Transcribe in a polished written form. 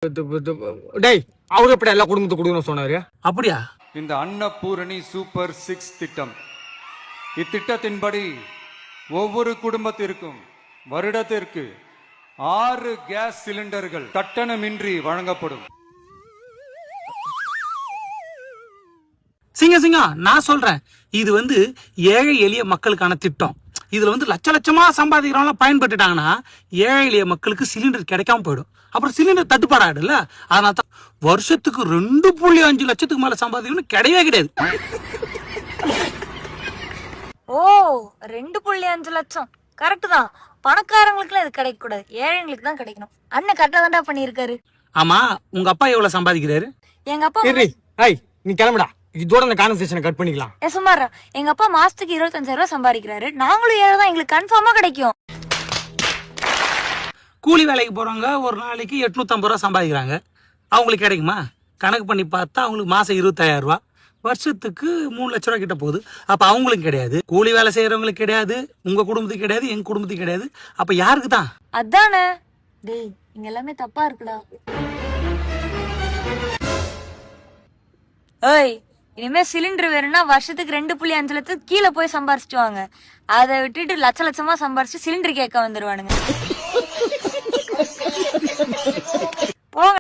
டேய் அவரு எப்படி எல்லா குடும்பத்துக்கு கொடுக்கணும்னு சொன்னாரு? அப்படியா? இந்த அன்னபூரணி சூப்பர் 6 திட்டம், இத்திட்டத்தின்படி ஒவ்வொரு குடும்பத்திற்கும் வருடத்திற்கு 6 கேஸ் சிலிண்டர்கள் கட்டணமின்றி வழங்கப்படும். சிங்கம் நான் சொல்றேன், இது ஏழை எளிய மக்களுக்கான திட்டம். இதுல லட்ச லட்சமா சம்பாதிக்கிறவங்க பயன்பட்டுட்டாங்கன்னா ஏழை எளிய மக்களுக்கு சிலிண்டர் கிடைக்காம போயிடும். அப்புறம் சிலிண்டர் தட்டுப்பாடாடுல. அதனால தான் வருஷத்துக்கு 2.5 லட்சத்துக்கு மேல சம்பாதிக்கணும் கிடையவே கிடையாது. ஓ 2.5 லட்சம் கரெக்ட் தான். பணக்காரங்களுக்கு இது கிடைக்க கூடாது, ஏழைங்களுக்கு தான் கிடைக்கணும். அண்ணன் கரெக்டா தான்டா பண்ணிருக்காரு. ஆமா, உங்க அப்பா எவ்வளவு சம்பாதிக்கிறாரு? எங்க அப்பா நீ கிளம்புடா, இதோட அந்த கான்வர்சேஷனை கட் பண்ணிக்கலாம். சுமாரா எங்க அப்பா மாசத்துக்கு 25,000 ரூபாய் சம்பாதிக்கிறாரு. நாங்களும் ஏழை தான், எங்களுக்கு கன்ஃபார்மா கிடைக்கும். கூலி வேலைக்கு போறவங்க ஒரு நாளைக்கு 850 ரூபாய் சம்பாதிக்கிறாங்க. அவங்களுக்கு கிடைக்குமா? கணக்கு பண்ணி பார்த்தா அவங்களுக்கு மாசம் 25,000 ரூபாய், வருஷத்துக்கு 3 லட்ச ரூபாய் கிட்ட போகுது. அப்ப அவங்களுக்கு கிடையாது, கூலி வேலை செய்யறவங்களுக்கு கிடையாது, உங்க குடும்பத்துக்கு கிடையாது, எங்க குடும்பத்துக்கு கிடையாது. அப்ப யாருக்கு தான்? அதானே. டேய் இங்க எல்லாமே தப்பா இருக்குடா. ஏய் இனிமே சிலிண்டர் வேணும்னா வருஷத்துக்கு 2.5 லட்சத்துக்கு கீழே போய் சம்பாரிச்சிட்டு வாங்க. அதை விட்டுட்டு லட்ச லட்சமா சம்பாரிச்சு சிலிண்டர் கேட்க வந்துருவானுங்க. போங்க.